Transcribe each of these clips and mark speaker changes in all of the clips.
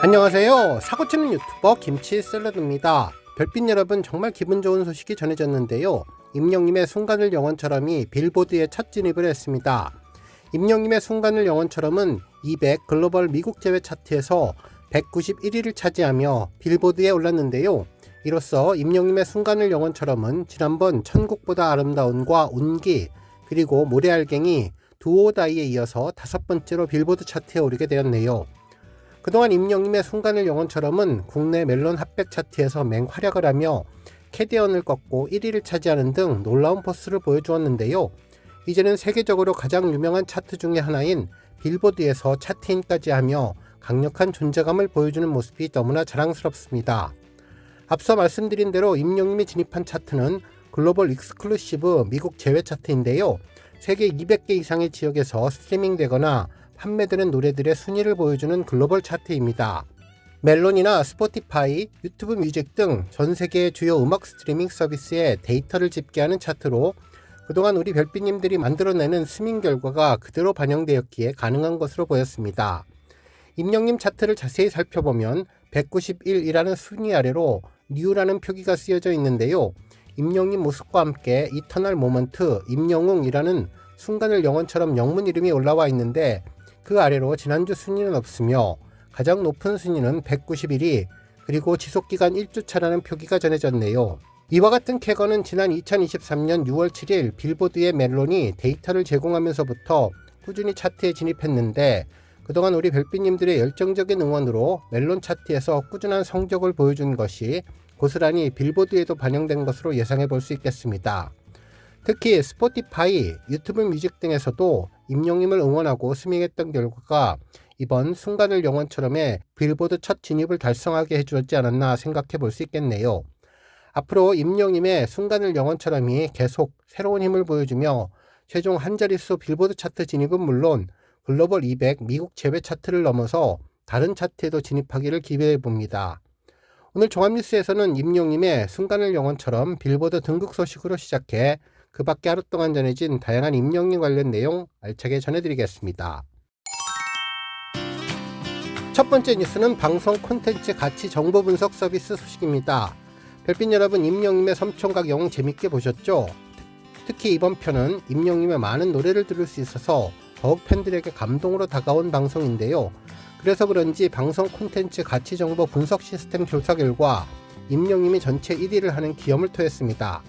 Speaker 1: 안녕하세요. 사고치는 유튜버 김치샐러드입니다. 별빛 여러분, 정말 기분 좋은 소식이 전해졌는데요. 임영님의 순간을 영원처럼이 빌보드에 첫 진입을 했습니다. 임영님의 순간을 영원처럼은 200 글로벌 미국 제외 차트에서 191위를 차지하며 빌보드에 올랐는데요. 이로써 임영님의 순간을 영원처럼은 지난번 천국보다 아름다운과 운기, 그리고 모래알갱이, 두오다이에 이어서 5번째로 빌보드 차트에 오르게 되었네요. 그동안 임영님의 순간을 영원처럼은 국내 멜론 핫백 차트에서 맹활약을 하며 캐디언을 꺾고 1위를 차지하는 등 놀라운 포스를 보여주었는데요. 이제는 세계적으로 가장 유명한 차트 중의 하나인 빌보드에서 차트인까지 하며 강력한 존재감을 보여주는 모습이 너무나 자랑스럽습니다. 앞서 말씀드린 대로 임영님이 진입한 차트는 글로벌 익스클루시브 미국 제외 차트인데요. 세계 200개 이상의 지역에서 스트리밍되거나 판매되는 노래들의 순위를 보여주는 글로벌 차트입니다. 멜론이나 스포티파이, 유튜브 뮤직 등 전 세계의 주요 음악 스트리밍 서비스에 데이터를 집계하는 차트로 그동안 우리 별빛님들이 만들어내는 스밍 결과가 그대로 반영되었기에 가능한 것으로 보였습니다. 임영님 차트를 자세히 살펴보면 191이라는 순위 아래로 뉴라는 표기가 쓰여져 있는데요. 임영님 모습과 함께 이터널 모먼트, 임영웅이라는 순간을 영원처럼 영문 이름이 올라와 있는데 그 아래로 지난주 순위는 없으며 가장 높은 순위는 191위, 그리고 지속기간 1주차라는 표기가 전해졌네요. 이와 같은 쾌거는 지난 2023년 6월 7일 빌보드의 멜론이 데이터를 제공하면서부터 꾸준히 차트에 진입했는데 그동안 우리 별빛님들의 열정적인 응원으로 멜론 차트에서 꾸준한 성적을 보여준 것이 고스란히 빌보드에도 반영된 것으로 예상해 볼 수 있겠습니다. 특히 스포티파이, 유튜브 뮤직 등에서도 임영님을 응원하고 스밍했던 결과가 이번 순간을 영원처럼의 빌보드 첫 진입을 달성하게 해주었지 않았나 생각해 볼 수 있겠네요. 앞으로 임영님의 순간을 영원처럼이 계속 새로운 힘을 보여주며 최종 한 자릿수 빌보드 차트 진입은 물론 글로벌 200 미국 제외 차트를 넘어서 다른 차트에도 진입하기를 기대해 봅니다. 오늘 종합뉴스에서는 임영님의 순간을 영원처럼 빌보드 등극 소식으로 시작해 그 밖에 하루 동안 전해진 다양한 임영님 관련 내용 알차게 전해드리겠습니다. 첫 번째 뉴스는 방송 콘텐츠 가치 정보 분석 서비스 소식입니다. 별빛 여러분, 임영님의 섬총각 영웅 재밌게 보셨죠? 특히 이번 편은 임영님의 많은 노래를 들을 수 있어서 더욱 팬들에게 감동으로 다가온 방송인데요. 그래서 그런지 방송 콘텐츠 가치 정보 분석 시스템 조사 결과 임영님이 전체 1위를 하는 기염을 토했습니다.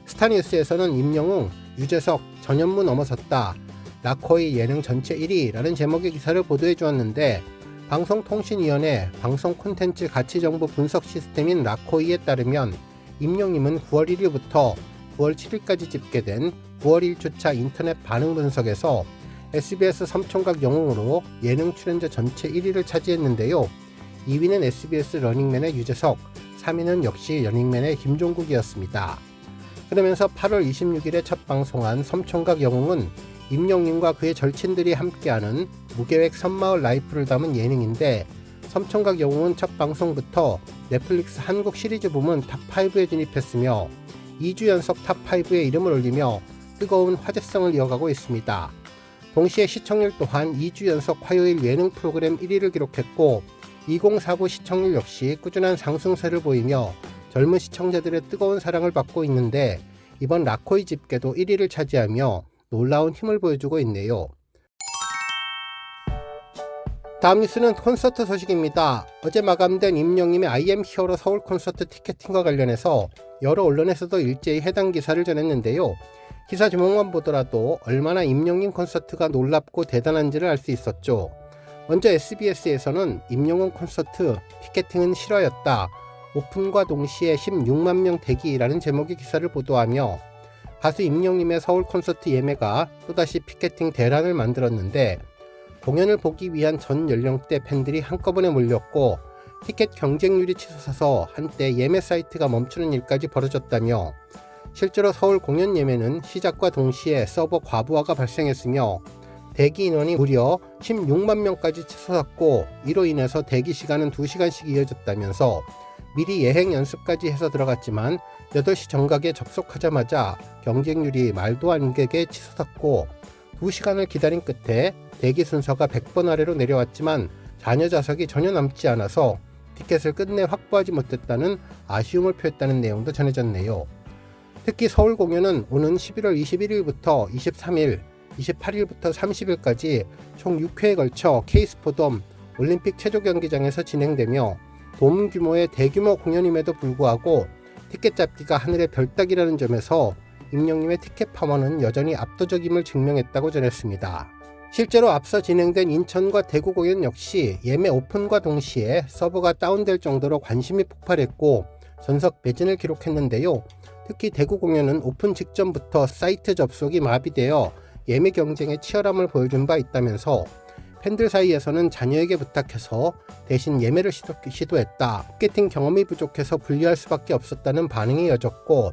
Speaker 1: 스타뉴스에서는 임영웅, 유재석, 전현무 넘어섰다, 라코이 예능 전체 1위라는 제목의 기사를 보도해 주었는데 방송통신위원회 방송 콘텐츠 가치정보 분석 시스템인 라코이에 따르면 임영님은 9월 1일부터 9월 7일까지 집계된 9월 1주차 인터넷 반응 분석에서 SBS 섬총각 영웅으로 예능 출연자 전체 1위를 차지했는데요. 2위는 SBS 러닝맨의 유재석, 3위는 역시 러닝맨의 김종국이었습니다. 그러면서 8월 26일에 첫 방송한 섬총각 영웅은 임영님과 그의 절친들이 함께하는 무계획 섬마을 라이프를 담은 예능인데 섬총각 영웅은 첫 방송부터 넷플릭스 한국 시리즈 부문 탑5에 진입했으며 2주 연속 탑5에 이름을 올리며 뜨거운 화제성을 이어가고 있습니다. 동시에 시청률 또한 2주 연속 화요일 예능 프로그램 1위를 기록했고 2049 시청률 역시 꾸준한 상승세를 보이며 젊은 시청자들의 뜨거운 사랑을 받고 있는데 이번 라코이 집계도 1위를 차지하며 놀라운 힘을 보여주고 있네요. 다음 뉴스는 콘서트 소식입니다. 어제 마감된 임영님의 I am 히어로 서울 콘서트 티켓팅과 관련해서 여러 언론에서도 일제히 해당 기사를 전했는데요. 기사 제목만 보더라도 얼마나 임영님 콘서트가 놀랍고 대단한지를 알 수 있었죠. 먼저 SBS에서는 임영웅 콘서트 티켓팅은 실화였다, 오픈과 동시에 16만 명 대기라는 제목의 기사를 보도하며 가수 임영님의 서울 콘서트 예매가 또다시 피켓팅 대란을 만들었는데 공연을 보기 위한 전 연령대 팬들이 한꺼번에 몰렸고 티켓 경쟁률이 치솟아서 한때 예매 사이트가 멈추는 일까지 벌어졌다며 실제로 서울 공연 예매는 시작과 동시에 서버 과부하가 발생했으며 대기 인원이 무려 16만 명까지 치솟았고 이로 인해서 대기 시간은 2시간씩 이어졌다면서 미리 예행 연습까지 해서 들어갔지만 8시 정각에 접속하자마자 경쟁률이 말도 안 되게 치솟았고 2시간을 기다린 끝에 대기 순서가 100번 아래로 내려왔지만 잔여 좌석이 전혀 남지 않아서 티켓을 끝내 확보하지 못했다는 아쉬움을 표했다는 내용도 전해졌네요. 특히 서울 공연은 오는 11월 21일부터 23일, 28일부터 30일까지 총 6회에 걸쳐 K스포돔 올림픽 체조 경기장에서 진행되며 돔 규모의 대규모 공연임에도 불구하고 티켓 잡기가 하늘의 별 따기라는 점에서 임영님의 티켓 파워는 여전히 압도적임을 증명했다고 전했습니다. 실제로 앞서 진행된 인천과 대구 공연 역시 예매 오픈과 동시에 서버가 다운될 정도로 관심이 폭발했고 전석 매진을 기록했는데요. 특히 대구 공연은 오픈 직전부터 사이트 접속이 마비되어 예매 경쟁에 치열함을 보여준 바 있다면서 팬들 사이에서는 자녀에게 부탁해서 대신 예매를 시도했다. 티켓팅 경험이 부족해서 분리할 수밖에 없었다는 반응이 이어졌고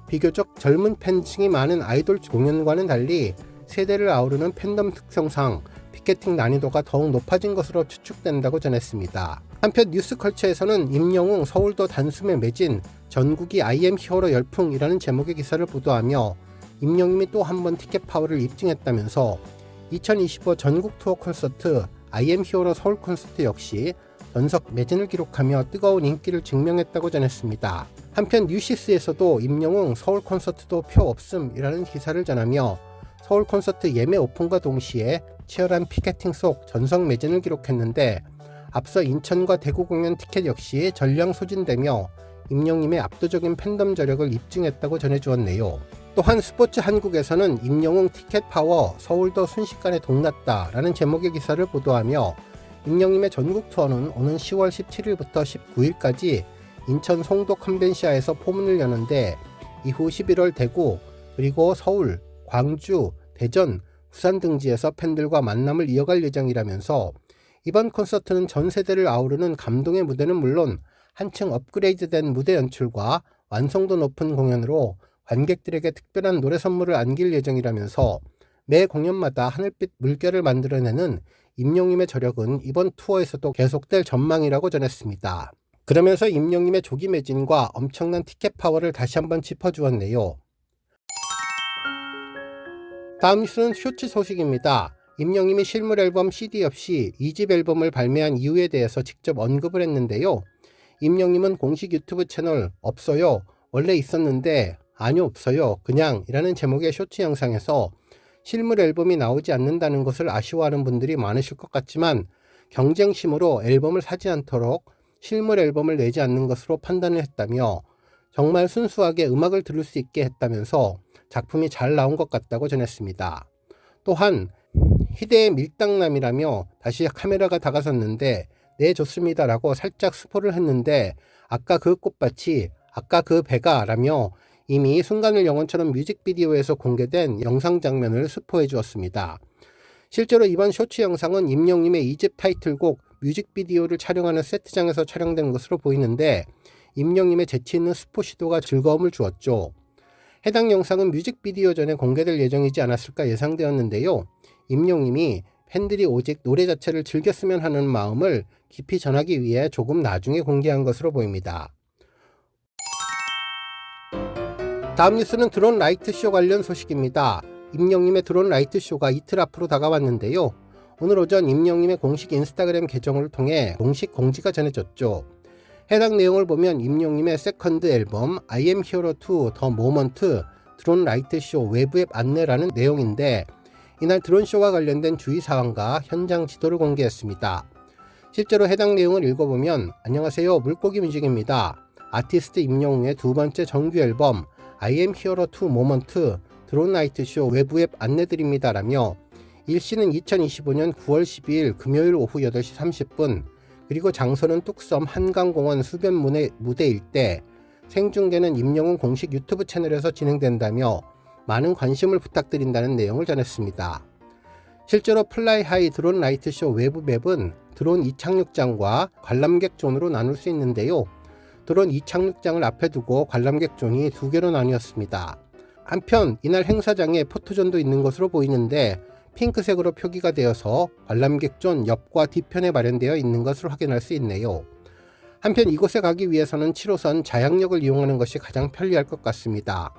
Speaker 1: 비교적 젊은 팬층이 많은 아이돌 공연과는 달리 세대를 아우르는 팬덤 특성상 티켓팅 난이도가 더욱 높아진 것으로 추측된다고 전했습니다. 한편 뉴스컬처에서는 임영웅 서울도 단숨에 매진 전국이 IM 히어로 열풍이라는 제목의 기사를 보도하며 임영웅이 또 한 번 티켓 파워를 입증했다면서 2025 전국 투어 콘서트 IM 히어로 서울 콘서트 역시 전석 매진을 기록하며 뜨거운 인기를 증명했다고 전했습니다. 한편 뉴시스에서도 임영웅 서울 콘서트도 표 없음이라는 기사를 전하며 서울 콘서트 예매 오픈과 동시에 치열한 피켓팅 속 전석 매진을 기록했는데 앞서 인천과 대구 공연 티켓 역시 전량 소진되며 임영웅의 압도적인 팬덤 저력을 입증했다고 전해주었네요. 또한 스포츠 한국에서는 임영웅 티켓 파워 서울도 순식간에 동났다 라는 제목의 기사를 보도하며 임영웅의 전국 투어는 오는 10월 17일부터 19일까지 인천 송도 컨벤시아에서 포문을 여는데 이후 11월 대구 그리고 서울, 광주, 대전, 부산 등지에서 팬들과 만남을 이어갈 예정이라면서 이번 콘서트는 전 세대를 아우르는 감동의 무대는 물론 한층 업그레이드된 무대 연출과 완성도 높은 공연으로 관객들에게 특별한 노래 선물을 안길 예정이라면서 매 공연마다 하늘빛 물결을 만들어내는 임영웅의 저력은 이번 투어에서도 계속될 전망이라고 전했습니다. 그러면서 임영웅의 조기 매진과 엄청난 티켓 파워를 다시 한번 짚어주었네요. 다음 뉴스는 쇼츠 소식입니다. 임영웅이 실물 앨범 CD 없이 2집 앨범을 발매한 이유에 대해서 직접 언급을 했는데요. 임영웅은 공식 유튜브 채널 없어요. 원래 있었는데 아니요 없어요. 그냥 이라는 제목의 쇼츠 영상에서 실물 앨범이 나오지 않는다는 것을 아쉬워하는 분들이 많으실 것 같지만 경쟁심으로 앨범을 사지 않도록 실물 앨범을 내지 않는 것으로 판단을 했다며 정말 순수하게 음악을 들을 수 있게 했다면서 작품이 잘 나온 것 같다고 전했습니다. 또한 희대의 밀당남이라며 다시 카메라가 다가섰는데 네 좋습니다 라고 살짝 스포를 했는데 아까 그 꽃밭이 아까 그 배가 라며 이미 순간을 영원처럼 뮤직비디오에서 공개된 영상 장면을 스포해 주었습니다. 실제로 이번 쇼츠 영상은 임영웅의 2집 타이틀곡 뮤직비디오를 촬영하는 세트장에서 촬영된 것으로 보이는데 임영웅의 재치있는 스포 시도가 즐거움을 주었죠. 해당 영상은 뮤직비디오 전에 공개될 예정이지 않았을까 예상되었는데요. 임영웅이 팬들이 오직 노래 자체를 즐겼으면 하는 마음을 깊이 전하기 위해 조금 나중에 공개한 것으로 보입니다. 다음 뉴스는 드론 라이트쇼 관련 소식입니다. 임영웅의 드론 라이트쇼가 이틀 앞으로 다가왔는데요. 오늘 오전 임영웅의 공식 인스타그램 계정을 통해 공식 공지가 전해졌죠. 해당 내용을 보면 임영웅의 세컨드 앨범 I am hero 2 The moment 드론 라이트쇼 외부 앱 안내라는 내용인데 이날 드론쇼와 관련된 주의사항과 현장 지도를 공개했습니다. 실제로 해당 내용을 읽어보면 안녕하세요 물고기 뮤직입니다. 아티스트 임영웅의 두 번째 정규 앨범 I am hero 2 moment 드론 라이트쇼 외부 앱 안내드립니다 라며 일시는 2025년 9월 12일 금요일 오후 8시 30분 그리고 장소는 뚝섬 한강공원 수변 무대 일대 생중계는 임영웅 공식 유튜브 채널에서 진행된다며 많은 관심을 부탁드린다는 내용을 전했습니다. 실제로 플라이하이 드론 라이트쇼 외부 맵은 드론 이착륙장과 관람객 존으로 나눌 수 있는데요. 드론 이착륙장을 앞에 두고 관람객 존이 두 개로 나뉘었습니다. 한편 이날 행사장에 포토존도 있는 것으로 보이는데 핑크색으로 표기가 되어서 관람객 존 옆과 뒤편에 마련되어 있는 것을 확인할 수 있네요. 한편 이곳에 가기 위해서는 7호선 자양역을 이용하는 것이 가장 편리할 것 같습니다.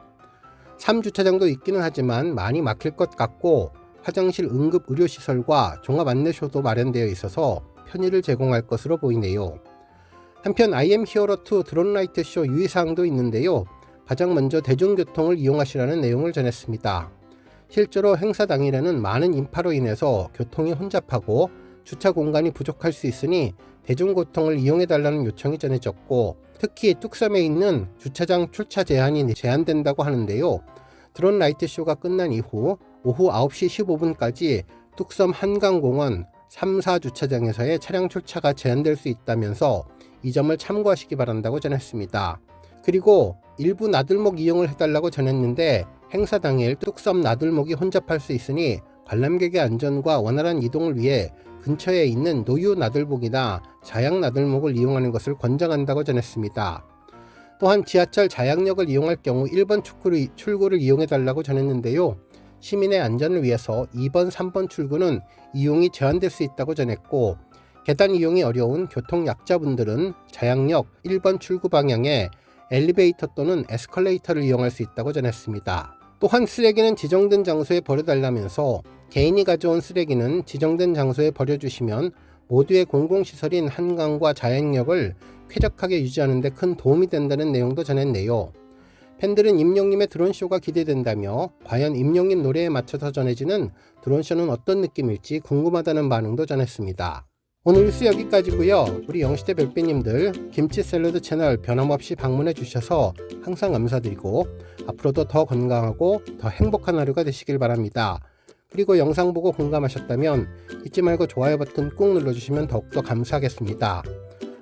Speaker 1: 3주차장도 있기는 하지만 많이 막힐 것 같고 화장실 응급 의료시설과 종합 안내소도 마련되어 있어서 편의를 제공할 것으로 보이네요. 한편 IM 히어로2 드론라이트쇼 유의사항도 있는데요. 가장 먼저 대중교통을 이용하시라는 내용을 전했습니다. 실제로 행사 당일에는 많은 인파로 인해서 교통이 혼잡하고 주차 공간이 부족할 수 있으니 대중교통을 이용해달라는 요청이 전해졌고, 특히 뚝섬에 있는 주차장 출차 제한이 제한된다고 하는데요. 드론 라이트쇼가 끝난 이후 오후 9시 15분까지 뚝섬 한강공원 3, 4주차장에서의 차량 출차가 제한될 수 있다면서 이 점을 참고하시기 바란다고 전했습니다. 그리고 일부 나들목 이용을 해달라고 전했는데, 행사 당일 뚝섬 나들목이 혼잡할 수 있으니 관람객의 안전과 원활한 이동을 위해 근처에 있는 노유 나들목이나 자양 나들목을 이용하는 것을 권장한다고 전했습니다. 또한 지하철 자양역을 이용할 경우 1번 출구를 이용해달라고 전했는데요. 시민의 안전을 위해서 2번, 3번 출구는 이용이 제한될 수 있다고 전했고, 계단 이용이 어려운 교통약자분들은 자양역 1번 출구 방향에 엘리베이터 또는 에스컬레이터를 이용할 수 있다고 전했습니다. 또한 쓰레기는 지정된 장소에 버려달라면서 개인이 가져온 쓰레기는 지정된 장소에 버려주시면 모두의 공공시설인 한강과 자양역을 쾌적하게 유지하는 데 큰 도움이 된다는 내용도 전했네요. 팬들은 임영님의 드론쇼가 기대된다며 과연 임영님 노래에 맞춰서 전해지는 드론쇼는 어떤 느낌일지 궁금하다는 반응도 전했습니다. 오늘 뉴스 여기까지고요. 우리 영시대 별빛님들 김치 샐러드 채널 변함없이 방문해 주셔서 항상 감사드리고 앞으로도 더 건강하고 더 행복한 하루가 되시길 바랍니다. 그리고 영상 보고 공감하셨다면 잊지 말고 좋아요 버튼 꾹 눌러주시면 더욱더 감사하겠습니다.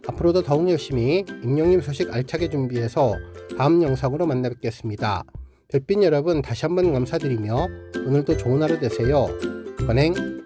Speaker 1: 앞으로도 더욱 열심히 임영님 소식 알차게 준비해서 다음 영상으로 만나 뵙겠습니다. 별빛 여러분 다시 한번 감사드리며 오늘도 좋은 하루 되세요. 건행